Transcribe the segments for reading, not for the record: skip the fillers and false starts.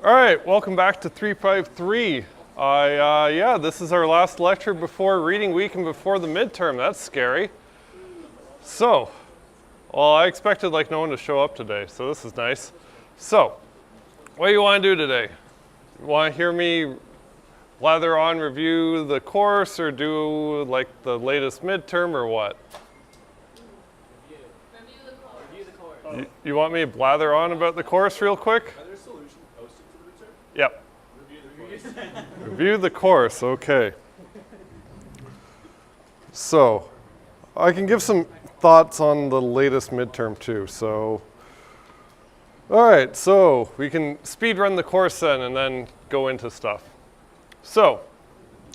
All right, welcome back to 353. Yeah, this is our last lecture before reading week and before the midterm. That's scary. So, well, I expected like no one to show up today, so this is nice. So, what do you want to do today? You want to hear me lather on, review the course, or do like the latest midterm, or what? Review the course. You want me to blather on about the course real quick? Are there solutions posted to the midterm? Yep. Review the course. Review the course, okay. So, I can give some thoughts on the latest midterm too. So, all right, so we can speed run the course then and then go into stuff. So,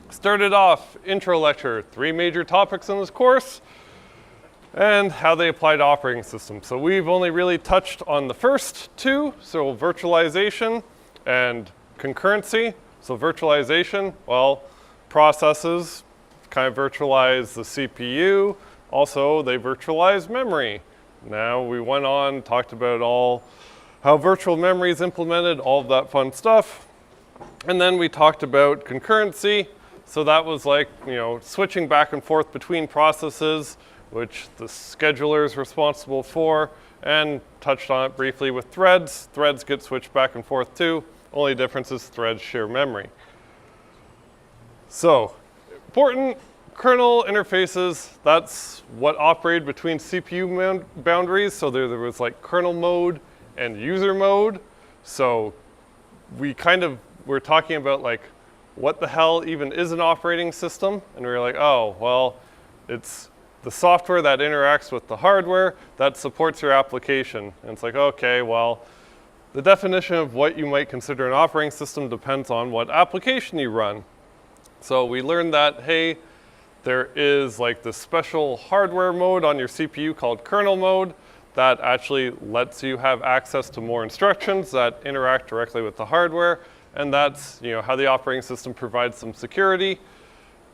started off, intro lecture, 3 major topics in this course and how they apply to operating systems. So we've only really touched on the first 2, so virtualization and concurrency. So virtualization, well, processes kind of virtualize the CPU. Also, they virtualize memory. Now we went on, talked about how virtual memory is implemented, all of that fun stuff. And then we talked about concurrency. So that was like, switching back and forth between processes, which the scheduler is responsible for, and touched on it briefly with threads. Threads get switched back and forth too. Only difference is threads share memory. So, important kernel interfaces, that's what operated between CPU boundaries. So there was like kernel mode and user mode. So we we're talking about like, what the hell even is an operating system? And we were like, oh, well, it's the software that interacts with the hardware that supports your application. And it's like, okay, well, the definition of what you might consider an operating system depends on what application you run. So we learned that, hey, there is like this special hardware mode on your CPU called kernel mode that actually lets you have access to more instructions that interact directly with the hardware. And that's how the operating system provides some security.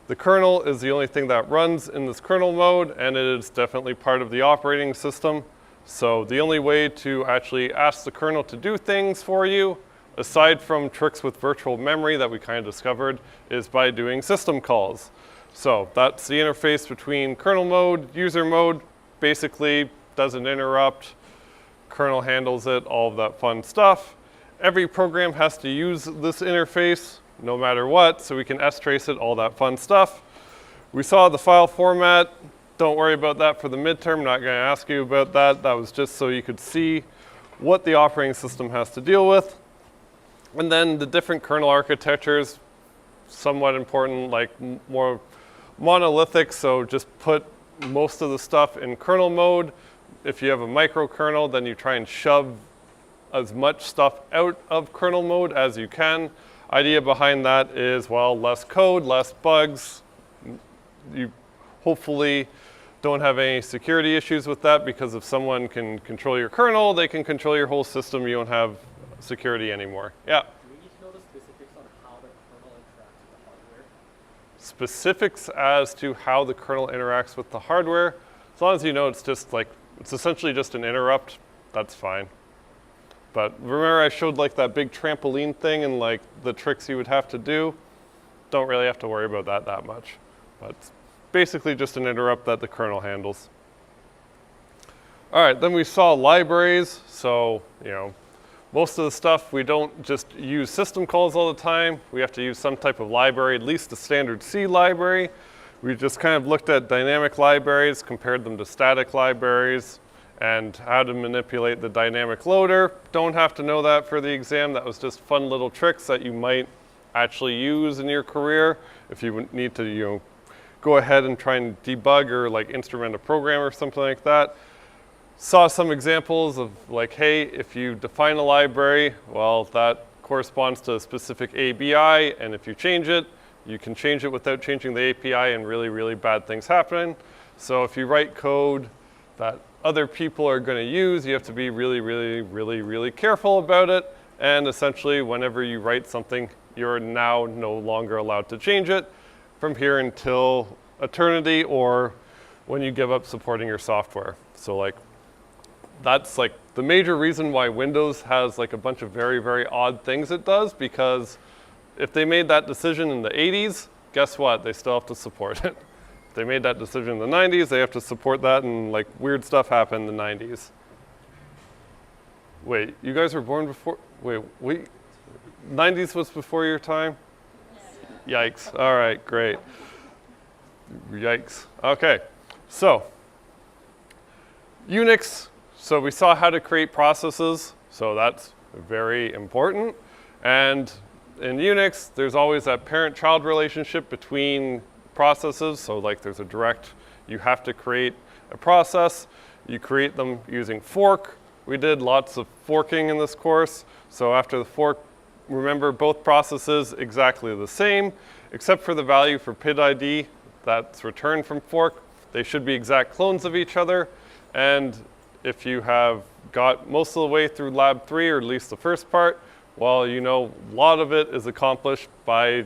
The kernel is the only thing that runs in this kernel mode, and it is definitely part of the operating system. So the only way to actually ask the kernel to do things for you, aside from tricks with virtual memory that we kind of discovered, is by doing system calls. So that's the interface between kernel mode, user mode, basically doesn't interrupt, kernel handles it, all of that fun stuff. Every program has to use this interface no matter what, so we can strace it, all that fun stuff. We saw the file format. Don't worry about that for the midterm. I'm not going to ask you about that. That was just so you could see what the operating system has to deal with. And then the different kernel architectures, somewhat important, like more monolithic, so just put most of the stuff in kernel mode. If you have a microkernel, then you try and shove as much stuff out of kernel mode as you can. Idea behind that is, well, less code, less bugs. You hopefully don't have any security issues with that, because if someone can control your kernel, they can control your whole system. You don't have security anymore. Yeah? Do we need to know the specifics on how the kernel interacts with the hardware? Specifics as to how the kernel interacts with the hardware. As long as you know it's just like, it's essentially just an interrupt, that's fine. But remember I showed like that big trampoline thing and like the tricks you would have to do? Don't really have to worry about that much. But it's basically just an interrupt that the kernel handles. All right, then we saw libraries. So, most of the stuff we don't just use system calls all the time. We have to use some type of library, at least a standard C library. We just kind of looked at dynamic libraries, compared them to static libraries, and how to manipulate the dynamic loader. Don't have to know that for the exam. That was just fun little tricks that you might actually use in your career if you need to, go ahead and try and debug or like instrument a program or something like that. Saw some examples of like, hey, if you define a library, well, that corresponds to a specific ABI, and if you change it, you can change it without changing the API, and really, really bad things happen. So if you write code that other people are going to use, you have to be really, really, really, really careful about it. And essentially, whenever you write something, you're now no longer allowed to change it from here until eternity, or when you give up supporting your software. So like, that's like the major reason why Windows has like a bunch of very, very odd things it does, because if they made that decision in the 80s, guess what? They still have to support it. If they made that decision in the 90s, they have to support that, and like weird stuff happened in the 90s. Wait, you guys were born before? Wait, 90s was before your time? Yikes. All right, great. Yikes. Okay, so Unix. So we saw how to create processes, so that's very important. And in Unix, there's always that parent-child relationship between processes. So like there's a direct, you have to create a process. You create them using fork. We did lots of forking in this course. So after the fork, remember both processes exactly the same, except for the value for PID ID that's returned from fork. They should be exact clones of each other. And if you have got most of the way through lab 3, or at least the first part, well, you know, a lot of it is accomplished by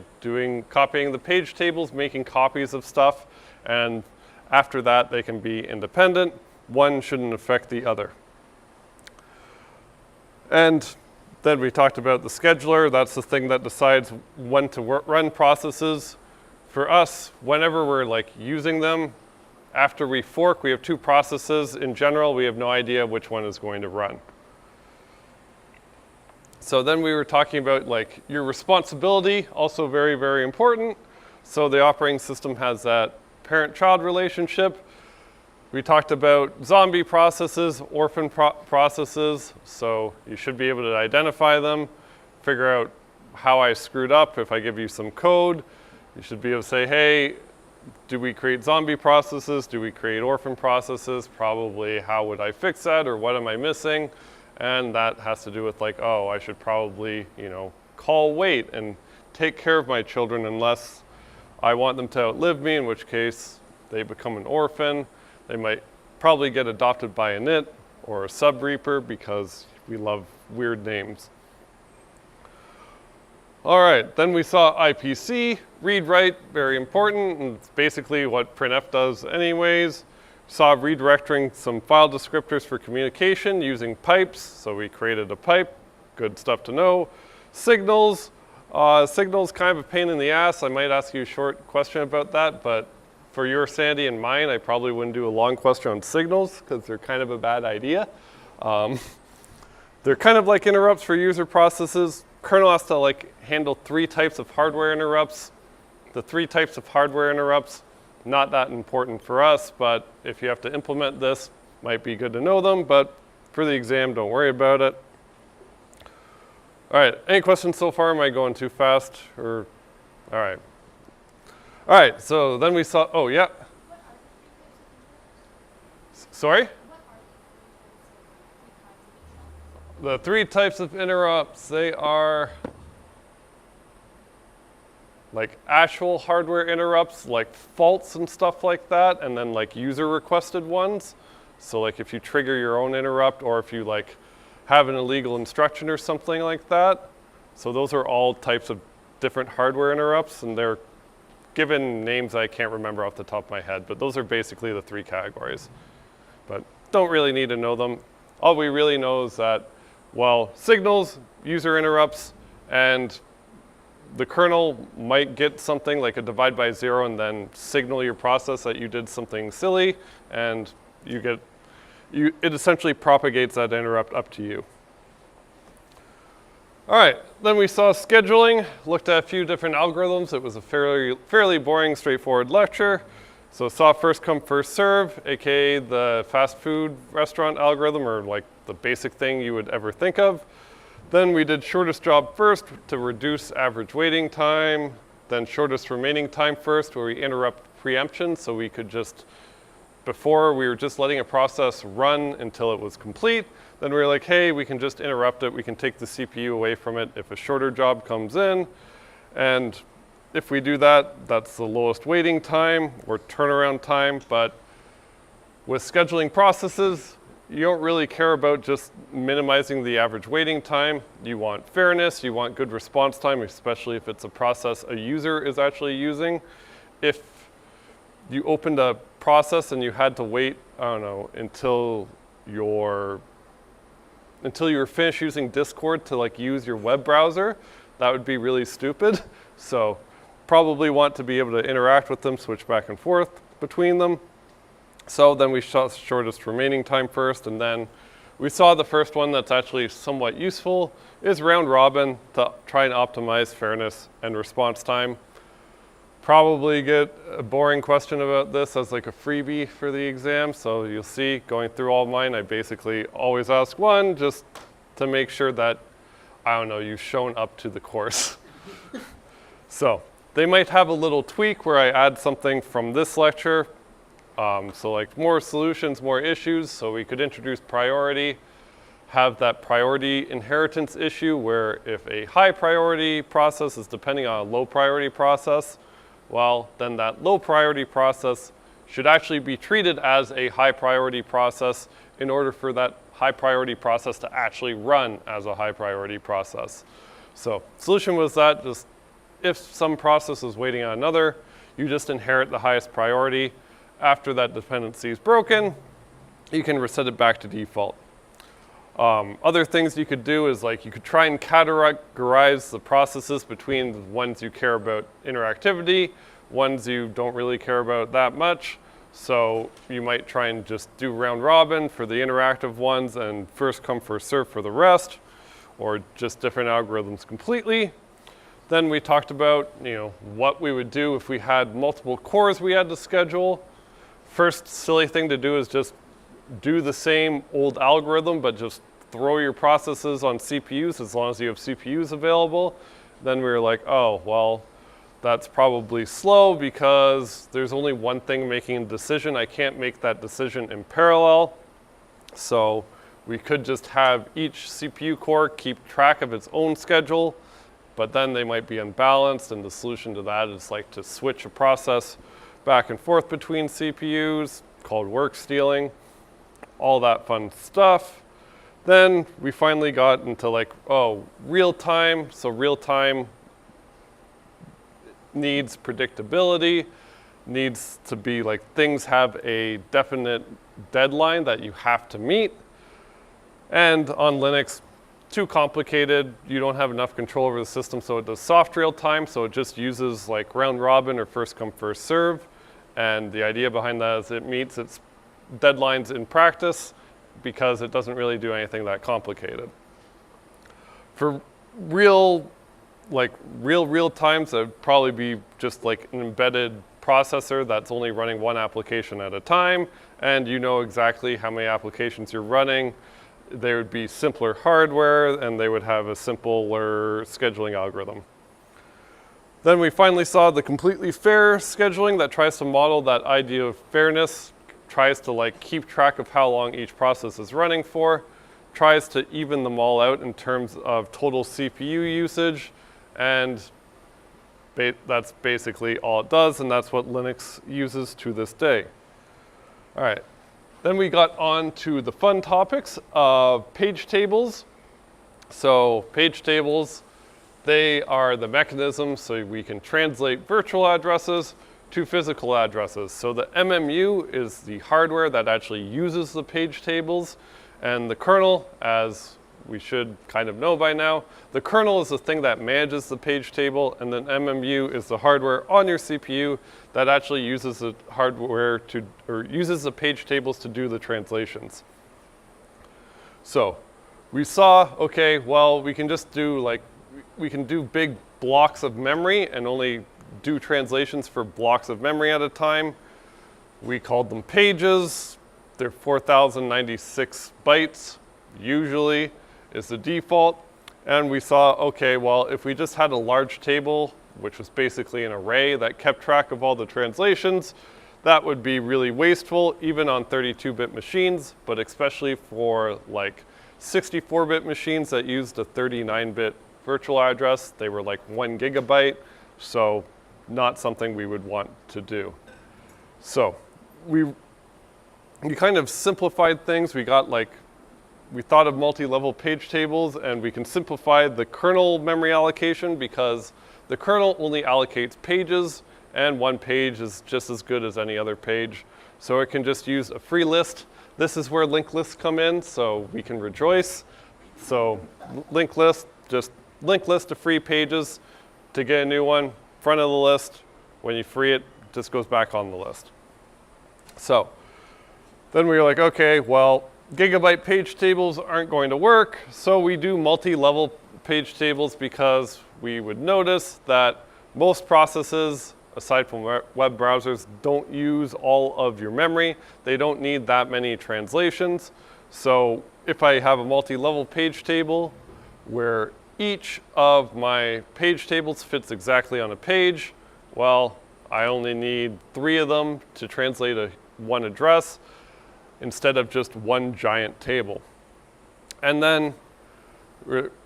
copying the page tables, making copies of stuff, and after that, they can be independent. One shouldn't affect the other. And then we talked about the scheduler. That's the thing that decides when to run processes. For us, whenever we're like using them, after we fork, we have 2 processes. In general, we have no idea which one is going to run. So then we were talking about like your responsibility, also very, very important. So the operating system has that parent-child relationship. We talked about zombie processes, orphan processes. So you should be able to identify them, figure out how I screwed up. If I give you some code, you should be able to say, hey, do we create zombie processes? Do we create orphan processes? Probably, how would I fix that, or what am I missing? And that has to do with like, oh, I should probably, you know, call wait and take care of my children unless I want them to outlive me, in which case they become an orphan. They might probably get adopted by a NIT or a sub-reaper because we love weird names. All right, then we saw IPC, read-write, very important, and it's basically what printf does anyways. Saw redirecting some file descriptors for communication using pipes, so we created a pipe, good stuff to know. Signals, signals kind of a pain in the ass. I might ask you a short question about that, but for your sanity and mine, I probably wouldn't do a long question on signals because they're kind of a bad idea. They're kind of like interrupts for user processes. Kernel has to like handle 3 types of hardware interrupts. The 3 types of hardware interrupts, not that important for us, but if you have to implement this, might be good to know them, but for the exam, don't worry about it. All right, any questions so far? Am I going too fast? Or, all right. All right, so then we saw, oh yeah. Sorry? The 3 types of interrupts, they are like actual hardware interrupts, like faults and stuff like that, and then like user requested ones. So like if you trigger your own interrupt, or if you like have an illegal instruction or something like that. So those are all types of different hardware interrupts, and they're given names I can't remember off the top of my head, but those are basically the 3 categories. But don't really need to know them. All we really know is that, well, signals, user interrupts, and the kernel might get something like a divide by 0 and then signal your process that you did something silly, and it essentially propagates that interrupt up to you. All right, then we saw scheduling, looked at a few different algorithms. It was a fairly boring, straightforward lecture. So saw first come, first serve, aka the fast food restaurant algorithm, or like the basic thing you would ever think of. Then we did shortest job first to reduce average waiting time, then shortest remaining time first, where we interrupt preemption, so we could just, before we were just letting a process run until it was complete. Then we were like, hey, we can just interrupt it. We can take the CPU away from it if a shorter job comes in. And if we do that, that's the lowest waiting time or turnaround time. But with scheduling processes, you don't really care about just minimizing the average waiting time. You want fairness, you want good response time, especially if it's a process a user is actually using. If you opened a process and you had to wait, I don't know, until your until you were finished using Discord to like use your web browser. That would be really stupid. So probably want to be able to interact with them, switch back and forth between them. So then we shot shortest remaining time first, and then we saw the first one that's actually somewhat useful is round robin to try and optimize fairness and response time. Probably get a boring question about this as like a freebie for the exam. So you'll see going through all mine, I basically always ask one just to make sure that, I don't know, you've shown up to the course. So they might have a little tweak where I add something from this lecture. So like more solutions, more issues. So we could introduce priority, have that priority inheritance issue where if a high priority process is depending on a low priority process, well, then that low priority process should actually be treated as a high priority process in order for that high priority process to actually run as a high priority process. So solution was that just if some process is waiting on another, you just inherit the highest priority. After that dependency is broken, you can reset it back to default. Other things you could do is like you could try and categorize the processes between the ones you care about interactivity, ones you don't really care about that much. So you might try and just do round robin for the interactive ones and first come, first serve for the rest, or just different algorithms completely. Then we talked about, what we would do if we had multiple cores we had to schedule. First silly thing to do is just do the same old algorithm, but just throw your processes on CPUs as long as you have CPUs available. Then we were like, oh, well, that's probably slow because there's only one thing making a decision. I can't make that decision in parallel. So we could just have each CPU core keep track of its own schedule, but then they might be unbalanced, and the solution to that is like to switch a process back and forth between CPUs, called work stealing, all that fun stuff. Then we finally got into like, real time. So real time needs predictability, needs to be like things have a definite deadline that you have to meet. And on Linux, too complicated. You don't have enough control over the system, so it does soft real time. So it just uses like round robin or first come, first serve. And the idea behind that is it meets its deadlines in practice because it doesn't really do anything that complicated. For real times, it would probably be just like an embedded processor that's only running one application at a time, and you know exactly how many applications you're running. They would be simpler hardware, and they would have a simpler scheduling algorithm. Then we finally saw the completely fair scheduling that tries to model that idea of fairness, tries to like keep track of how long each process is running for, tries to even them all out in terms of total CPU usage, and that's basically all it does, and that's what Linux uses to this day. All right, then we got on to the fun topics of page tables. So page tables, they are the mechanism so we can translate virtual addresses to physical addresses. So the MMU is the hardware that actually uses the page tables, and the kernel, as we should kind of know by now, the kernel is the thing that manages the page table, and then MMU is the hardware on your CPU that actually uses the hardware or uses the page tables to do the translations. So we saw, okay, well, we can just do we can do big blocks of memory and only do translations for blocks of memory at a time. We called them pages. They're 4,096 bytes, usually is the default. And we saw, okay, well, if we just had a large table, which was basically an array that kept track of all the translations, that would be really wasteful, even on 32-bit machines, but especially for like 64-bit machines that used a 39-bit virtual address. They were like 1 gigabyte, so not something we would want to do. So we kind of simplified things. We thought of multi-level page tables, and we can simplify the kernel memory allocation because the kernel only allocates pages, and one page is just as good as any other page. So it can just use a free list. This is where linked lists come in, so we can rejoice So linked list, just linked list of free pages to get a new one, front of the list. When you free it, it just goes back on the list. So then we were like, okay, well, gigabyte page tables aren't going to work, so we do multi-level page tables because we would notice that most processes, aside from web browsers, don't use all of your memory. They don't need that many translations. So if I have a multi-level page table where each of my page tables fits exactly on a page, well, I only need 3 of them to translate one address instead of just one giant table. And then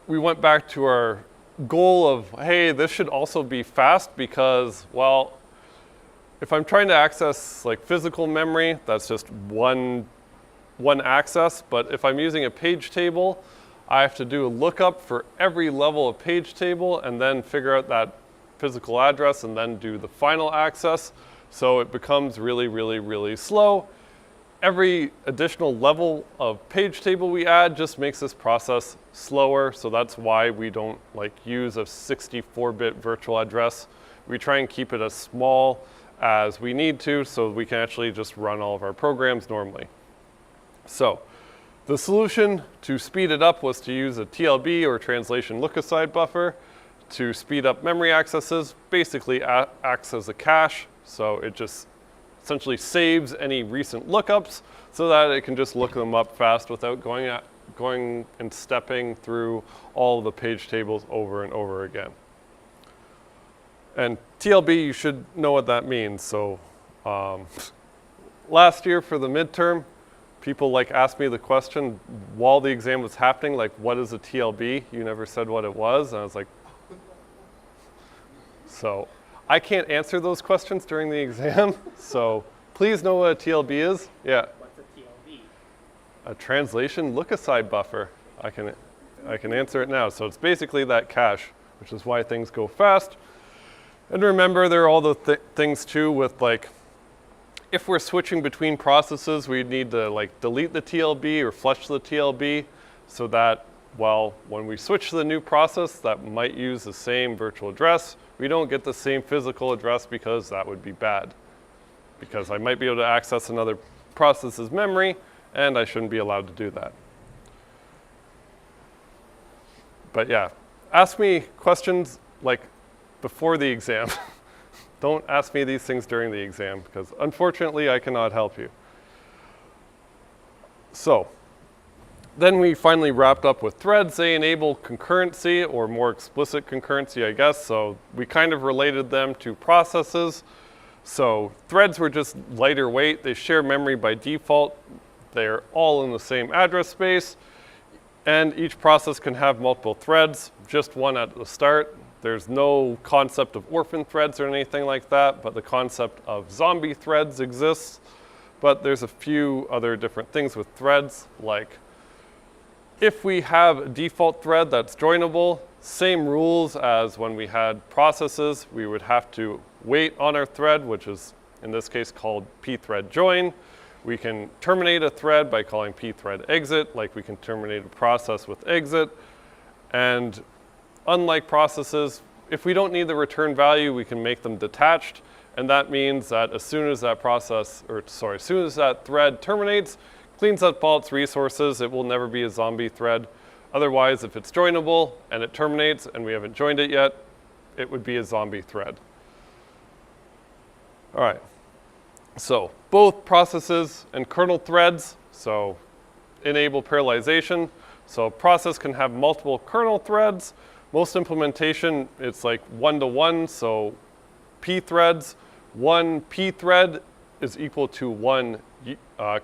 we went back to our goal of, hey, this should also be fast because, well, if I'm trying to access like physical memory, that's just one access. But if I'm using a page table, I have to do a lookup for every level of page table and then figure out that physical address and then do the final access. So it becomes really, really, really slow. Every additional level of page table we add just makes this process slower. So that's why we don't like use a 64-bit virtual address. We try and keep it as small as we need to so we can actually just run all of our programs normally. So the solution to speed it up was to use a TLB or translation look-aside buffer to speed up memory accesses, basically acts as a cache. So it just essentially saves any recent lookups so that it can just look them up fast without going and stepping through all the page tables over and over again. And TLB, you should know what that means. So last year for the midterm, people like asked me the question while the exam was happening, like, what is a TLB? You never said what it was. And I was like, so I can't answer those questions during the exam. So please know what a TLB is. Yeah. What's a TLB? A translation look-aside buffer. I can answer it now. So it's basically that cache, which is why things go fast. And remember, there are all the things too with like, if we're switching between processes, we need to like delete the TLB or flush the TLB so that, well, when we switch to the new process that might use the same virtual address, we don't get the same physical address because that would be bad. Because I might be able to access another process's memory and I shouldn't be allowed to do that. But yeah, ask me questions like before the exam. Don't ask me these things during the exam because unfortunately I cannot help you. So then we finally wrapped up with threads. They enable concurrency or more explicit concurrency, I guess. So we kind of related them to processes. So threads were just lighter weight. They share memory by default. They're all in the same address space. And each process can have multiple threads, just one at the start. There's no concept of orphan threads or anything like that, but the concept of zombie threads exists. But there's a few other different things with threads, like if we have a default thread that's joinable, same rules as when we had processes, we would have to wait on our thread, which is in this case called pthread join. We can terminate a thread by calling pthread exit, like we can terminate a process with exit. And unlike processes, if we don't need the return value, we can make them detached. And that means that as soon as that as soon as that thread terminates, cleans up all its resources, it will never be a zombie thread. Otherwise, if it's joinable and it terminates and we haven't joined it yet, it would be a zombie thread. All right, so both processes and kernel threads, so enable parallelization. So a process can have multiple kernel threads. Most implementation, it's like 1-to-1, so p threads. One p thread is equal to one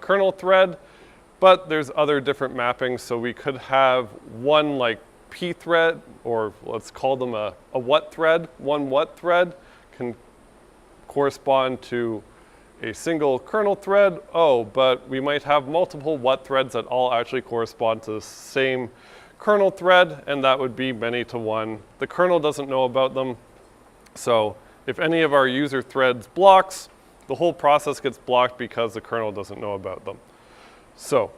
kernel thread, but there's other different mappings. So we could have one like p thread, or let's call them a what thread. One what thread can correspond to a single kernel thread. Oh, but we might have multiple what threads that all actually correspond to the same kernel thread, and that would be many to one. The kernel doesn't know about them. So if any of our user threads blocks, the whole process gets blocked because the kernel doesn't know about them. So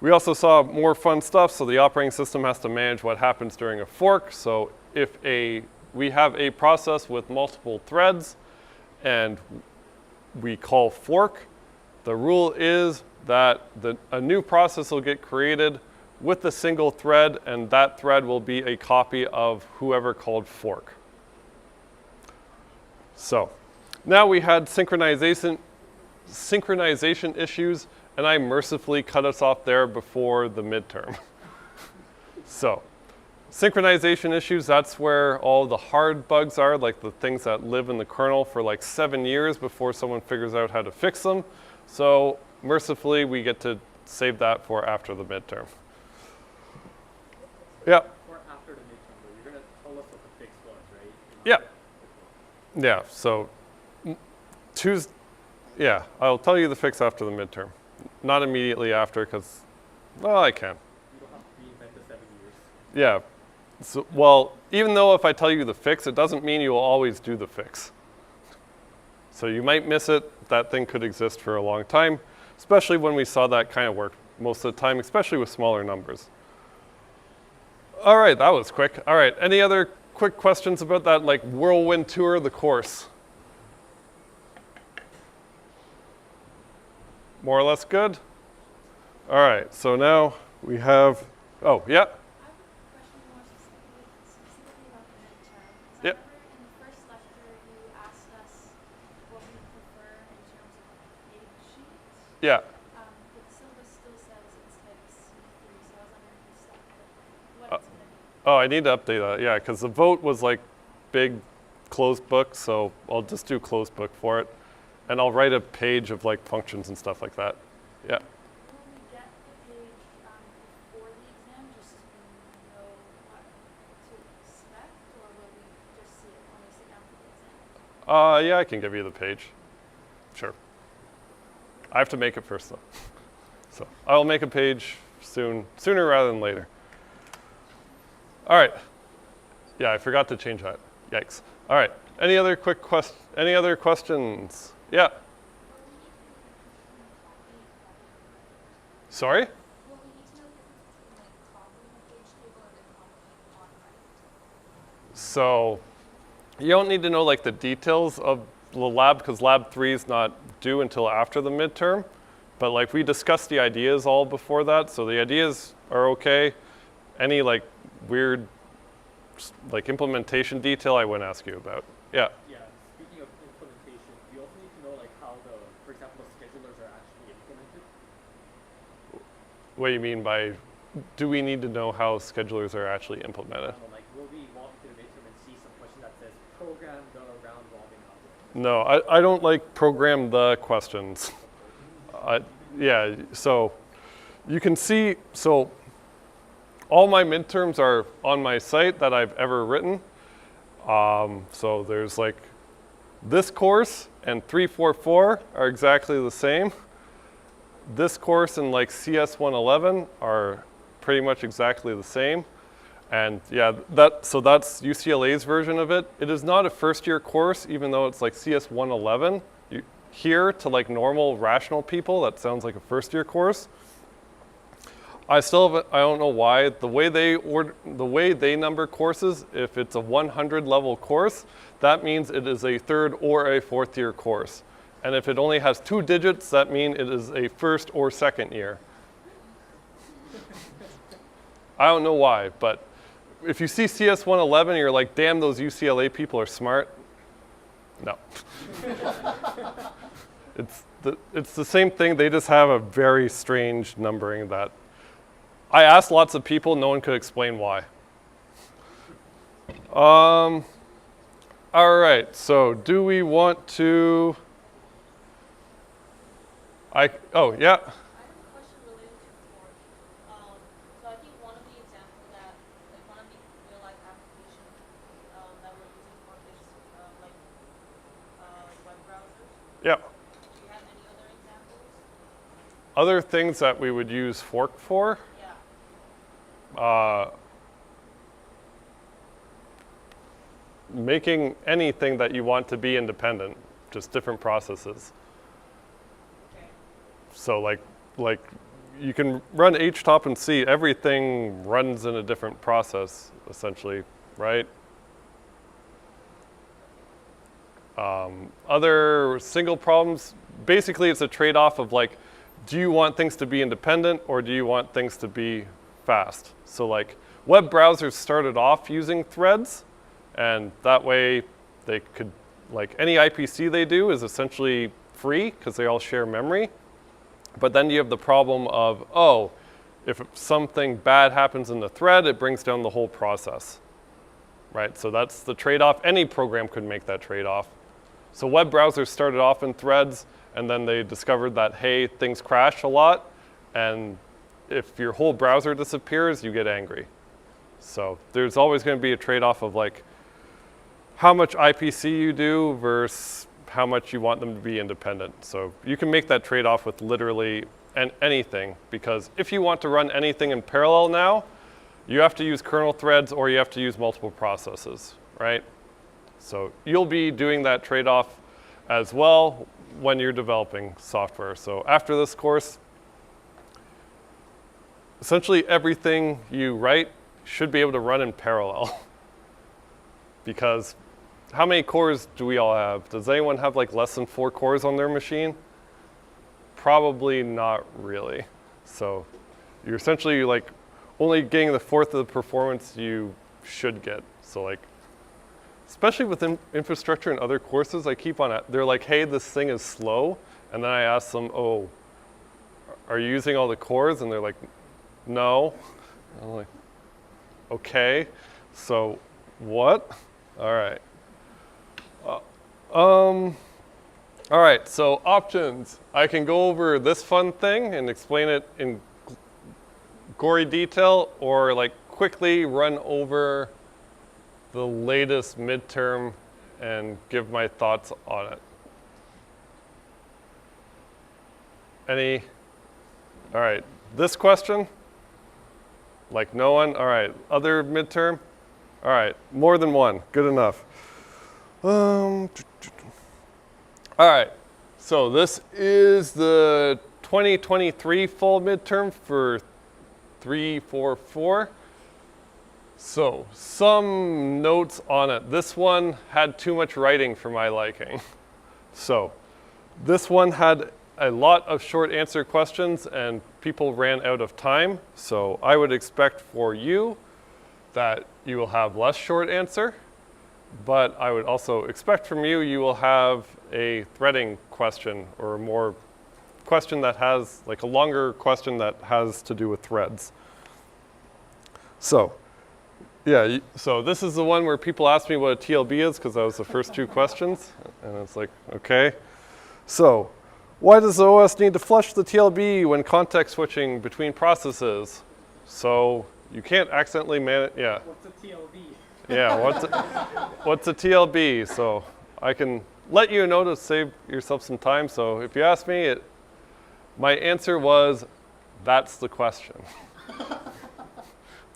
We also saw more fun stuff. So the operating system has to manage what happens during a fork. So if we have a process with multiple threads and we call fork, the rule is that a new process will get created with a single thread, and that thread will be a copy of whoever called fork. So now we had synchronization issues, and I mercifully cut us off there before the midterm. So synchronization issues, that's where all the hard bugs are, like the things that live in the kernel for like 7 years before someone figures out how to fix them. So mercifully, we get to save that for after the midterm. Yeah. Or after the midterm, though, you're going to tell us what the fix was, right? Yeah. Yeah, so I'll tell you the fix after the midterm. Not immediately after, because, well, I can. You don't have to reinvent the 7 years. Yeah. So, well, even though if I tell you the fix, it doesn't mean you will always do the fix. So you might miss it. That thing could exist for a long time, especially when we saw that kind of work most of the time, especially with smaller numbers. All right, that was quick. All right, any other quick questions about that, like whirlwind tour of the course? More or less good? All right, so now we have, oh, yeah? I have a question more specifically about the midterm. So Yep. I remember in the first lecture you asked us what we prefer in terms of page sheets. Yeah. But the syllabus still says it's type C3, so I was wondering if you stuck with what it's going to be. Oh, I need to update that, yeah, because the vote was like big closed book, so I'll just do closed book for it. And I'll write a page of like functions and stuff like that. Yeah. Will we get the page before the exam just to know what to expect, or will we just see it when we sit down for the exam? Yeah, I can give you the page. Sure. I have to make it first though. So I'll make a page sooner rather than later. All right. Yeah, I forgot to change that. Yikes. All right. Any other questions? Yeah. Sorry? Will we need to know the difference between like copying a page table and then copying on writing? So you don't need to know like the details of the lab because lab 3 is not due until after the midterm. But like we discussed the ideas all before that, so the ideas are okay. Any like weird like implementation detail I wouldn't ask you about. Yeah. Yeah, speaking of implementation, we also need to know like how for example, the schedulers are actually implemented. What do you mean by, do we need to know how schedulers are actually implemented? Like, will we walk through the midterm and see some question that says program the round robin algorithm? No, I don't like program the questions. Yeah, so you can see, so all my midterms are on my site that I've ever written. So there's like this course and 344 are exactly the same. This course and like CS 111 are pretty much exactly the same. And yeah, so that's UCLA's version of it. It is not a first year course, even though it's like CS 111. Here to like normal rational people, that sounds like a first year course. I don't know why, the way they number courses, if it's a 100 level course, that means it is a third or a fourth year course. And if it only has 2 digits, that means it is a first or second year. I don't know why, but if you see CS 111, you're like, damn, those UCLA people are smart. No. It's the same thing, they just have a very strange numbering that I asked lots of people, no one could explain why. All right, so do we want to, oh, yeah. I have a question related to fork. So I think one of the examples that, like one of the real life applications that we're using fork is like web browsers. Yeah. Do you have any other examples? Other things that we would use fork for? Yeah. Making anything that you want to be independent, just different processes. Okay. So like you can run htop and see everything runs in a different process, essentially, right? Other single problems, basically it's a trade-off of like, do you want things to be independent or do you want things to be fast? So like web browsers started off using threads, and that way they could, like any IPC they do is essentially free because they all share memory. But then you have the problem of, oh, if something bad happens in the thread, it brings down the whole process, right? So that's the trade-off. Any program could make that trade-off. So web browsers started off in threads, and then they discovered that, hey, things crash a lot, and if your whole browser disappears, you get angry. So there's always going to be a trade-off of like how much IPC you do versus how much you want them to be independent. So you can make that trade-off with literally anything, because if you want to run anything in parallel now, you have to use kernel threads or you have to use multiple processes, right? So you'll be doing that trade-off as well when you're developing software. So after this course, essentially everything you write should be able to run in parallel. Because how many cores do we all have? Does anyone have like less than 4 cores on their machine? Probably not really. So you're essentially like only getting the 1/4 of the performance you should get. So like, especially with infrastructure and other courses, I keep on, they're like, hey, this thing is slow. And then I ask them, oh, are you using all the cores? And they're like, no. I'm like, okay, so what? All right. All right, so options. I can go over this fun thing and explain it in gory detail, or like quickly run over the latest midterm and give my thoughts on it. Any? All right, this question? Like no one? All right, other midterm? All right, more than one, good enough. All right, so this is the 2023 fall midterm for 344. So some notes on it. This one had too much writing for my liking. So this one had a lot of short answer questions and people ran out of time. So I would expect for you that you will have less short answer, but I would also expect from you, you will have a threading question or a more question that has, like a longer question that has to do with threads. So, yeah, so this is the one where people ask me what a TLB is because that was the first 2 questions. And it's like, okay. So, why does the OS need to flush the TLB when context switching between processes? So, you can't accidentally manage, yeah. What's a TLB? Yeah, what's a TLB? So I can let you know to save yourself some time. So if you ask me, my answer was, that's the question.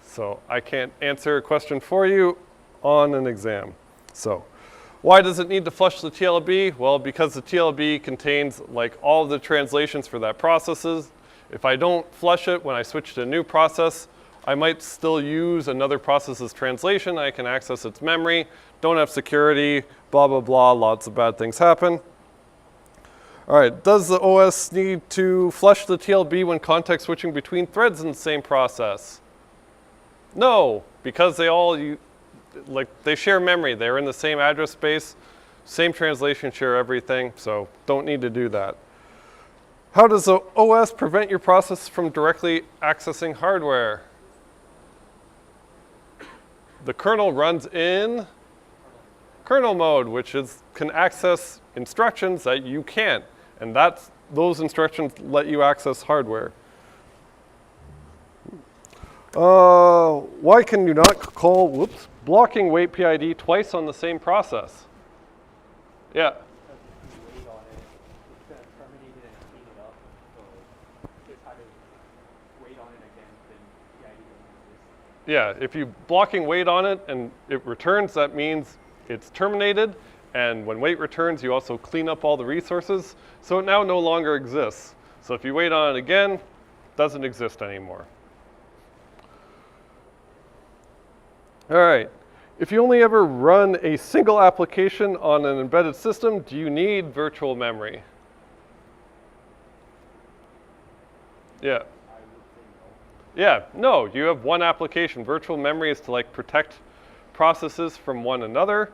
So I can't answer a question for you on an exam. So why does it need to flush the TLB? Well, because the TLB contains like all the translations for that processes. If I don't flush it when I switch to a new process, I might still use another process's translation. I can access its memory, don't have security, blah, blah, blah, lots of bad things happen. All right, does the OS need to flush the TLB when context switching between threads in the same process? No, because they all, they share memory. They're in the same address space, same translation, share everything, so don't need to do that. How does the OS prevent your process from directly accessing hardware? The kernel runs in kernel mode, which can access instructions that you can't. And those instructions let you access hardware. Why can you not call, blocking wait PID twice on the same process? Yeah. Because if you wait on it, it's going to terminate it and clean it up. So if you try to wait on it again, then PID doesn't exist. Yeah, if you blocking wait on it and it returns, that means it's terminated. And when wait returns, you also clean up all the resources. So it now no longer exists. So if you wait on it again, doesn't exist anymore. All right. If you only ever run a single application on an embedded system, do you need virtual memory? Yeah. Yeah, no, you have one application. Virtual memory is to like protect processes from one another.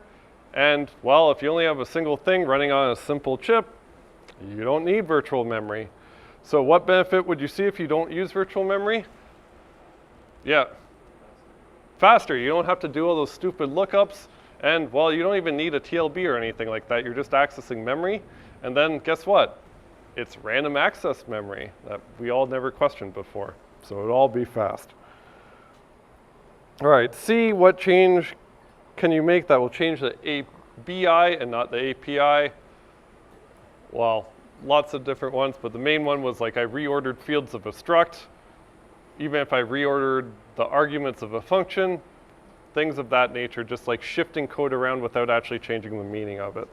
And well, if you only have a single thing running on a simple chip, you don't need virtual memory. So what benefit would you see if you don't use virtual memory? Yeah. Faster. You don't have to do all those stupid lookups. And well, you don't even need a TLB or anything like that. You're just accessing memory. And then guess what? It's random access memory that we all never questioned before. So it'll all be fast. All right, see what change can you make that will change the ABI and not the API? Well, lots of different ones, but the main one was like I reordered fields of a struct. Even if I reordered the arguments of a function, things of that nature, just like shifting code around without actually changing the meaning of it.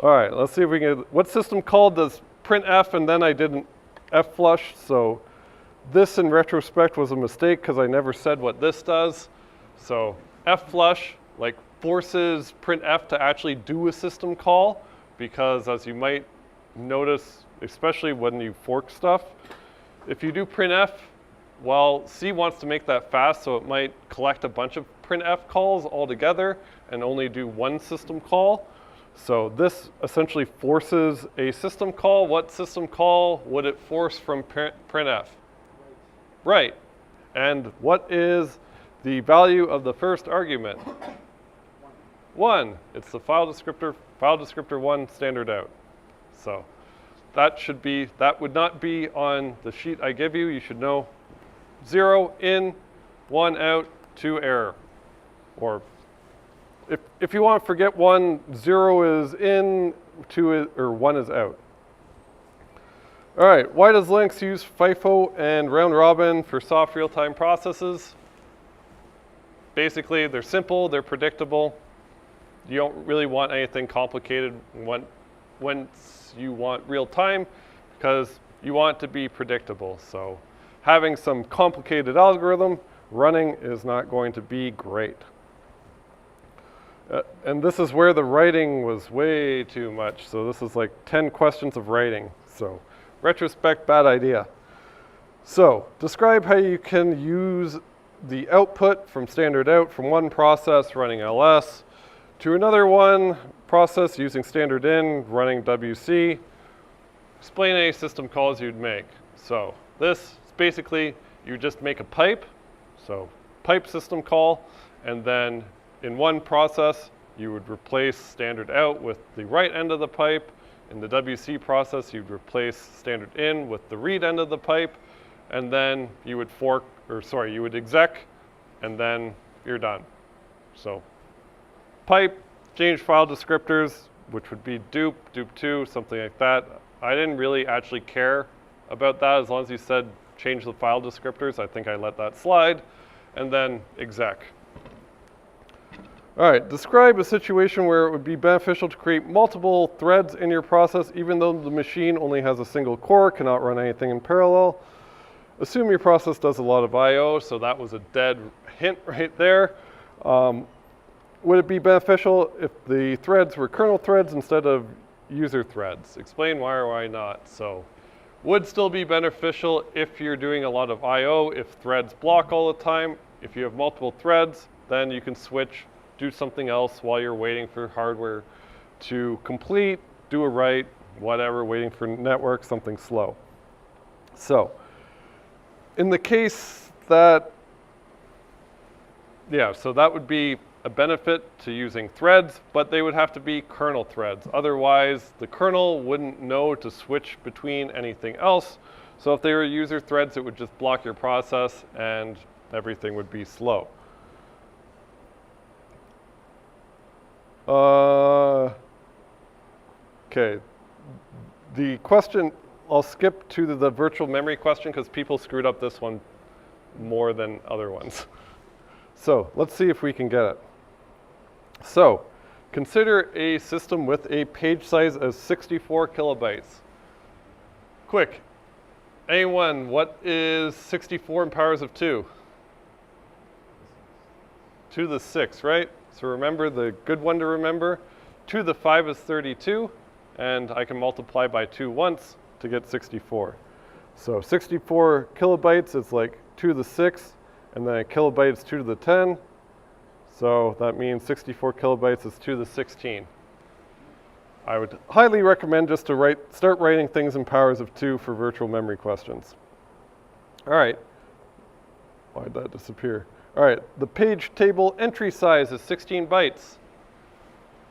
All right, let's see if we can, what system call does printf and then I did an fflush, so this in retrospect was a mistake because I never said what this does. So fflush like forces printf to actually do a system call because as you might notice, especially when you fork stuff, if you do printf, well, C wants to make that fast, so it might collect a bunch of printf calls all together and only do one system call. So this essentially forces a system call. What system call would it force from printf? Right. And what is the value of the first argument? 1. It's the file descriptor 1 standard out. So that should be, that would not be on the sheet I give you. You should know 0 in, 1 out, 2 error. Or if you want to forget 1, 0 is in, 2 is, or 1 is out. All right, why does Linux use FIFO and round robin for soft real-time processes? Basically, they're simple, they're predictable. You don't really want anything complicated once you want real time because you want it to be predictable. So having some complicated algorithm running is not going to be great. And this is where the writing was way too much. So this is like 10 questions of writing. So retrospect, bad idea. So describe how you can use the output from standard out from one process running ls to another one process using standard in running WC. Explain any system calls you'd make. So this is basically you just make a pipe. So pipe system call, and then in one process you would replace standard out with the right end of the pipe. In the WC process, you'd replace standard in with the read end of the pipe, and then you would you would exec, and then you're done. So pipe, change file descriptors, which would be dupe, dupe2, something like that. I didn't really actually care about that as long as you said change the file descriptors. I think I let that slide, and then exec. All right, describe a situation where it would be beneficial to create multiple threads in your process even though the machine only has a single core, cannot run anything in parallel. Assume your process does a lot of I/O, so that was a dead hint right there. Would it be beneficial if the threads were kernel threads instead of user threads? Explain why or why not. So would still be beneficial if you're doing a lot of I/O, if threads block all the time. If you have multiple threads, then you can switch, do something else while you're waiting for hardware to complete, do a write, whatever, waiting for network, something slow. So in the case that, yeah, so that would be a benefit to using threads, but they would have to be kernel threads. Otherwise, the kernel wouldn't know to switch between anything else. So if they were user threads, it would just block your process and everything would be slow. Okay, the question, I'll skip to the virtual memory question because people screwed up this one more than other ones. So let's see if we can get it. So consider a system with a page size of 64 kilobytes. Quick, Anyone, what is 64 in powers of 2? 2 to the 6, right? So remember the good one to remember. 2 to the 5 is 32, and I can multiply by 2 once to get 64. So 64 kilobytes is like 2 to the 6, and then a kilobyte is 2 to the 10. So that means 64 kilobytes is 2 to the 16. I would highly recommend just to start writing things in powers of 2 for virtual memory questions. All right. Why'd that disappear? All right, the page table entry size is 16 bytes.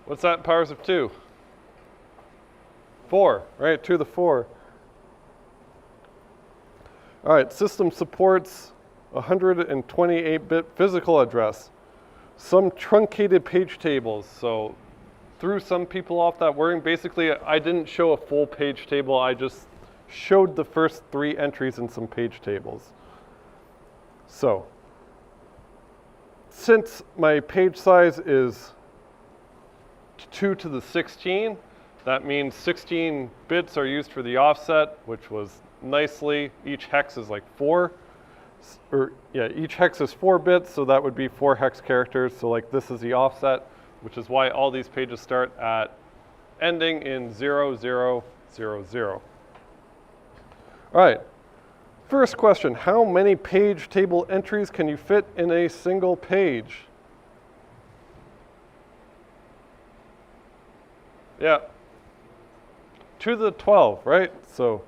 What's that in powers of 2? 4, right? 2 to the 4. All right, system supports 128-bit physical address. Some truncated page tables, so threw some people off that wording. Basically, I didn't show a full page table. I just showed the first 3 entries in some page tables. So, since my page size is 2 to the 16, that means 16 bits are used for the offset, which was nicely, each hex is like 4. Each hex is 4 bits, so that would be 4 hex characters. So like this is the offset, which is why all these pages start at ending in 0, 0, 0, 0. All right, first question, how many page table entries can you fit in a single page? Yeah, 2 to the 12, right? So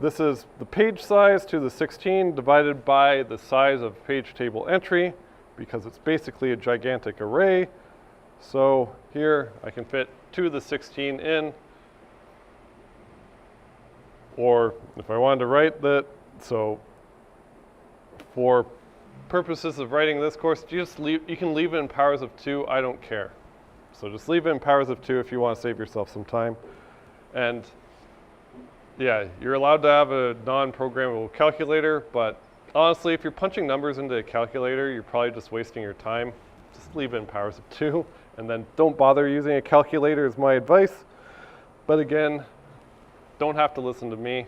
this is the page size 2 to the 16 divided by the size of page table entry, because it's basically a gigantic array. So here I can fit 2 to the 16 in, or if I wanted to write that, so for purposes of writing this course, you can leave it in powers of 2, I don't care. So just leave it in powers of 2 if you want to save yourself some time. And yeah, you're allowed to have a non-programmable calculator, but honestly, if you're punching numbers into a calculator, you're probably just wasting your time. Just leave it in powers of 2, and then don't bother using a calculator is my advice. But again, don't have to listen to me.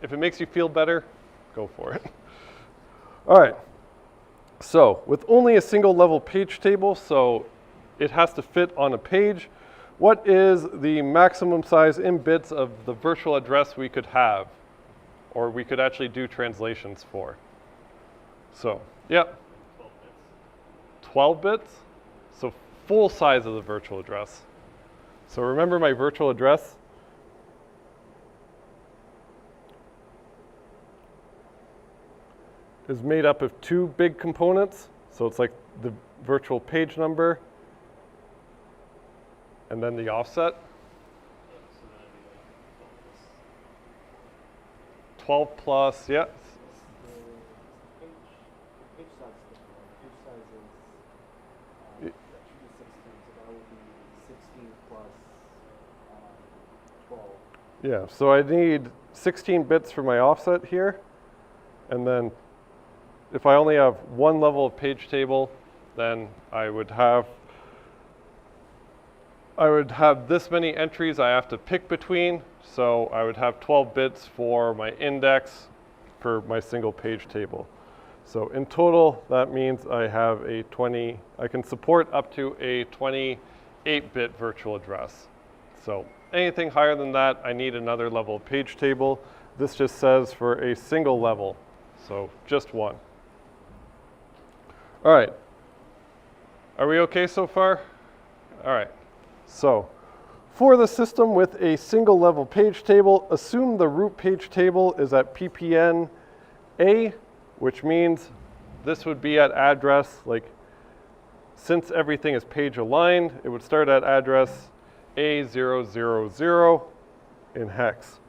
If it makes you feel better, go for it. All right, so with only a single level page table, so it has to fit on a page, what is the maximum size in bits of the virtual address we could have, or we could actually do translations for? So, yep. 12 bits. So full size of the virtual address. So remember my virtual address? Is made up of 2 big components. So it's like the virtual page number and then the offset. 12 plus, yeah. Page size is different. Page size is 2 to 16, so that would be 16 plus 12. Yeah, so I need 16 bits for my offset here. And then if I only have 1 level of page table, then I would have this many entries I have to pick between. So I would have 12 bits for my index for my single page table. So in total, that means I have I can support up to a 28-bit virtual address. So anything higher than that, I need another level of page table. This just says for a single level, so just 1. All right, are we okay so far? All right, so for the system with a single level page table, assume the root page table is at ppn A, which means this would be at address, like since everything is page aligned, it would start at address A000 in hex.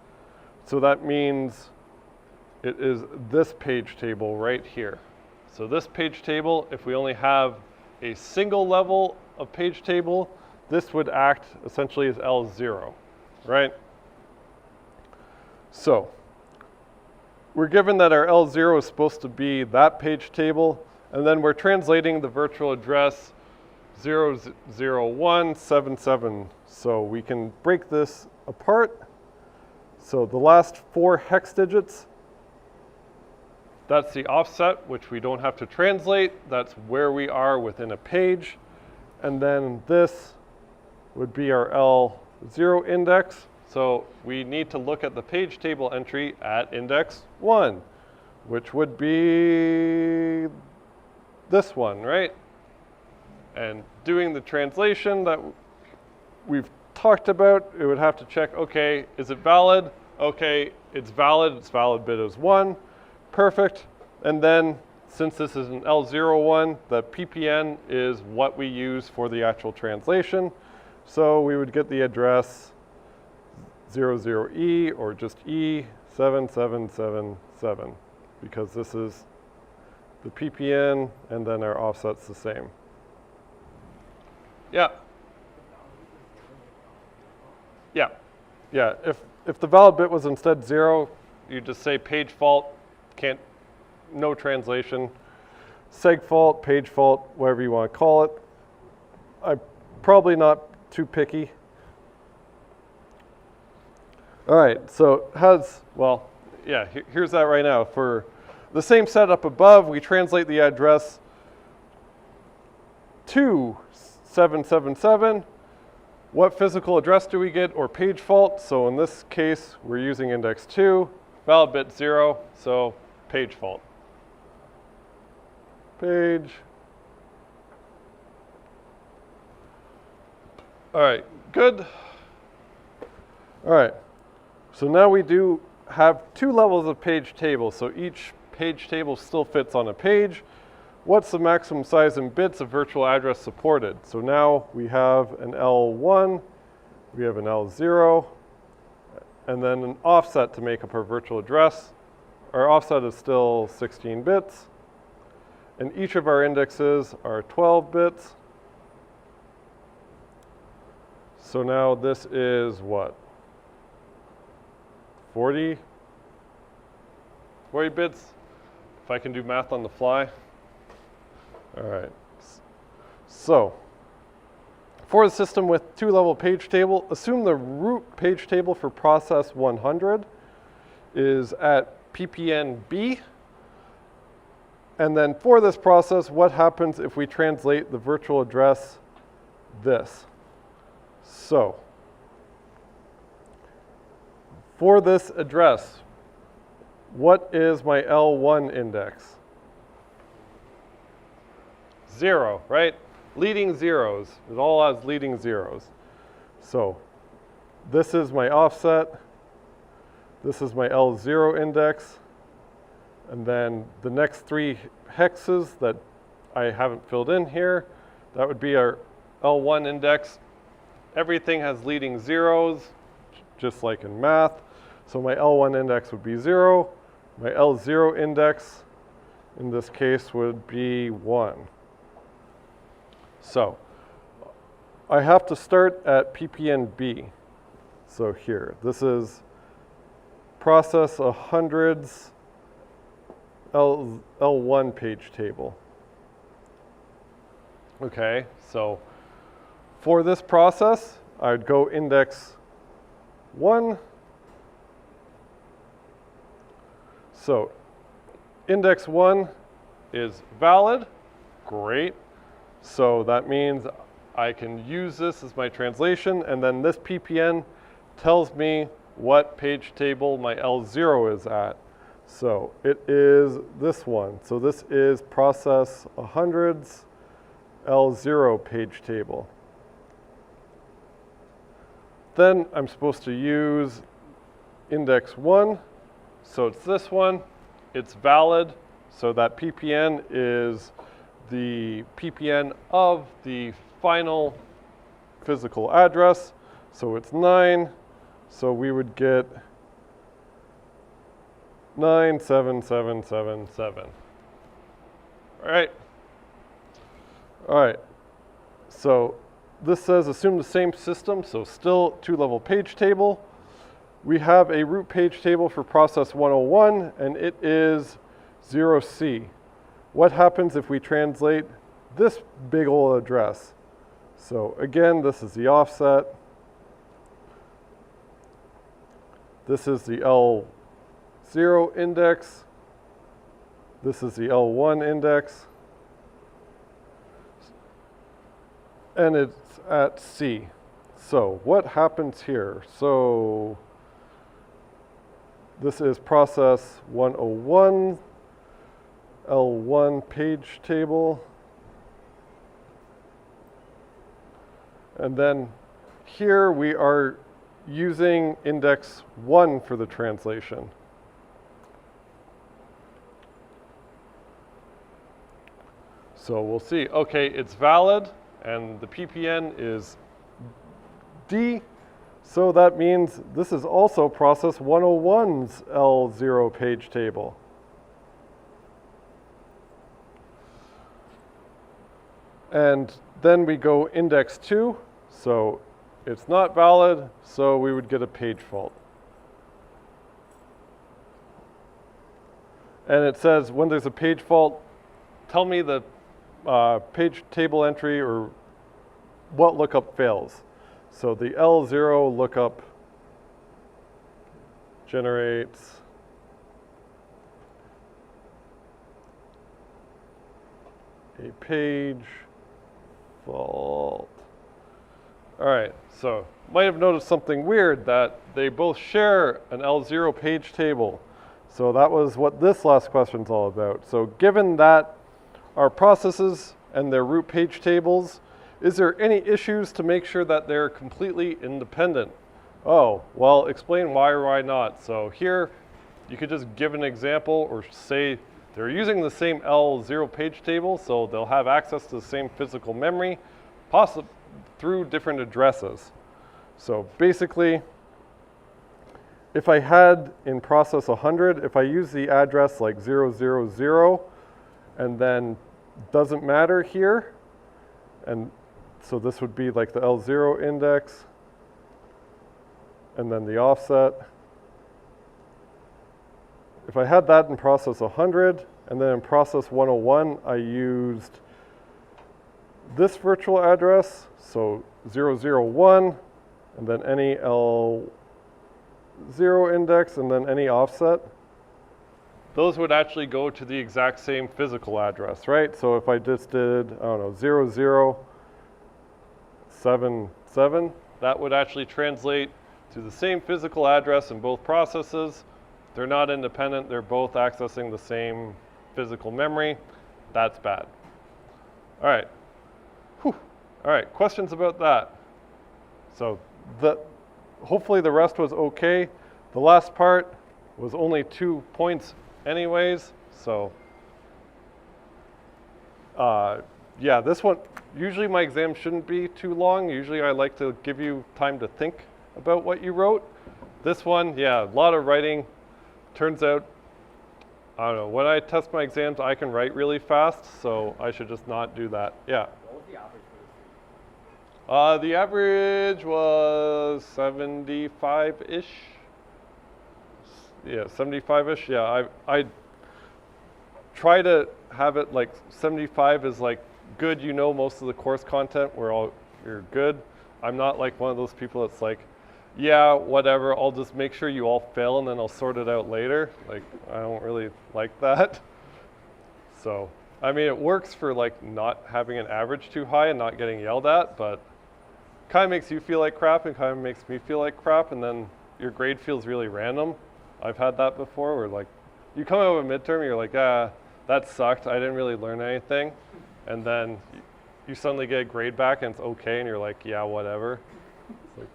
So that means it is this page table right here. So this page table, if we only have a single level of page table, this would act essentially as L0, right? So we're given that our L0 is supposed to be that page table, and then we're translating the virtual address 00177. So we can break this apart. So the last 4 hex digits, that's the offset, which we don't have to translate. That's where we are within a page. And then this would be our L0 index. So we need to look at the page table entry at index 1, which would be this one, right? And doing the translation that we've talked about, it would have to check, okay, is it valid? Okay, it's valid bit is 1, perfect. And then since this is an L01, the PPN is what we use for the actual translation. So we would get the address 00E or just E7777 because this is the PPN and then our offset's the same. Yeah. Yeah. Yeah. If the valid bit was instead 0, you just say page fault, no translation. Seg fault, page fault, whatever you want to call it. I'm probably not too picky. All right, so here's that right now. For the same setup above, we translate the address to 777. What physical address do we get, or page fault? So in this case, we're using index 2, valid bit 0, so page fault. Page. All right, good. All right, so now we do have 2 levels of page table. So each page table still fits on a page. What's the maximum size in bits of virtual address supported? So now we have an L1, we have an L0, and then an offset to make up our virtual address. Our offset is still 16 bits, and each of our indexes are 12 bits. So now this is what? 40 bits, if I can do math on the fly. All right, so for the system with 2-level page table, assume the root page table for process 100 is at PPN B. And then for this process, what happens if we translate the virtual address this? So for this address, what is my L1 index? 0, right? Leading zeros. It all has leading zeros. So this is my offset. This is my L0 index. And then the next 3 hexes that I haven't filled in here, that would be our L1 index. Everything has leading zeros, just like in math. So my L1 index would be 0. My L0 index, in this case, would be 1. So I have to start at PPN B. So here, this is process 100's L1 page table. Okay, so for this process, I'd go index 1. So index 1 is valid. Great. So that means I can use this as my translation, and then this PPN tells me what page table my L0 is at. So it is this one. So this is process 100's L0 page table. Then I'm supposed to use index 1. So it's this one. It's valid. So that PPN is the PPN of the final physical address. So it's 9. So we would get 97777. All right. All right. So this says assume the same system, so still 2-level page table. We have a root page table for process 101, and it is 0C. What happens if we translate this big old address? So again, this is the offset. This is the L0 index. This is the L1 index. And it's at C. So what happens here? So this is process 101, L1 page table. And then here we are using index 1 for the translation. So we'll see, okay, it's valid, and the PPN is D, so that means this is also process 101's L0 page table. And then we go index 2, so it's not valid, so we would get a page fault. And it says when there's a page fault, tell me the page table entry or what lookup fails. So the L0 lookup generates a page fault. All right, so might have noticed something weird that they both share an L0 page table. So that was what this last question's all about. So given that our processes and their root page tables, is there any issues to make sure that they're completely independent? Oh, well, explain why or why not. So here, you could just give an example or say they're using the same L0 page table, so they'll have access to the same physical memory, possibly through different addresses. So basically, if I had in process 100, if I use the address like 000 and then doesn't matter here, and so this would be like the L0 index and then the offset. If I had that in process 100 and then in process 101 I used this virtual address, so 001 and then any L0 index and then any offset, those would actually go to the exact same physical address, right? So if I just did, I don't know, 0077, that would actually translate to the same physical address in both processes. They're not independent, they're both accessing the same physical memory. That's bad. All right. Whew. All right, questions about that? So hopefully the rest was okay. The last part was only 2 points anyways, so yeah, this one, usually my exam shouldn't be too long. Usually I like to give you time to think about what you wrote. This one, yeah, a lot of writing. Turns out, I don't know, when I test my exams, I can write really fast, so I should just not do that. Yeah. What was the average for this week? The average was 75-ish. Yeah, 75-ish. Yeah, I try to have it like 75 is like good. You know, most of the course content, you're good. I'm not like one of those people that's like, yeah, whatever. I'll just make sure you all fail and then I'll sort it out later. Like, I don't really like that. So, I mean, it works for like not having an average too high and not getting yelled at, but kind of makes you feel like crap and kind of makes me feel like crap, and then your grade feels really random. I've had that before where like you come out of a midterm and you're like, that sucked, I didn't really learn anything, and then you suddenly get a grade back and it's okay and you're like, yeah, whatever. It's like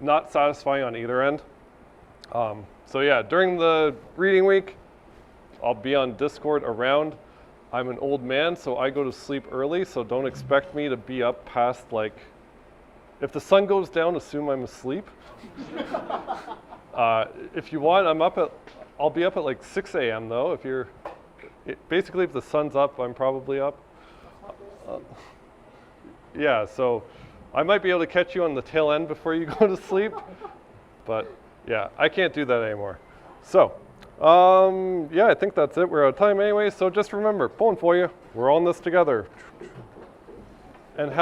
not satisfying on either end. So yeah, during the reading week I'll be on Discord around. I'm an old man, so I go to sleep early, so don't expect me to be up past like, if the sun goes down, assume I'm asleep. If you want, I'll be up at like 6 a.m. though. Basically if the sun's up, I'm probably up. Yeah, so I might be able to catch you on the tail end before you go to sleep, but yeah, I can't do that anymore. So, yeah, I think that's it. We're out of time anyway, so just remember, pulling for you, we're all in this together. And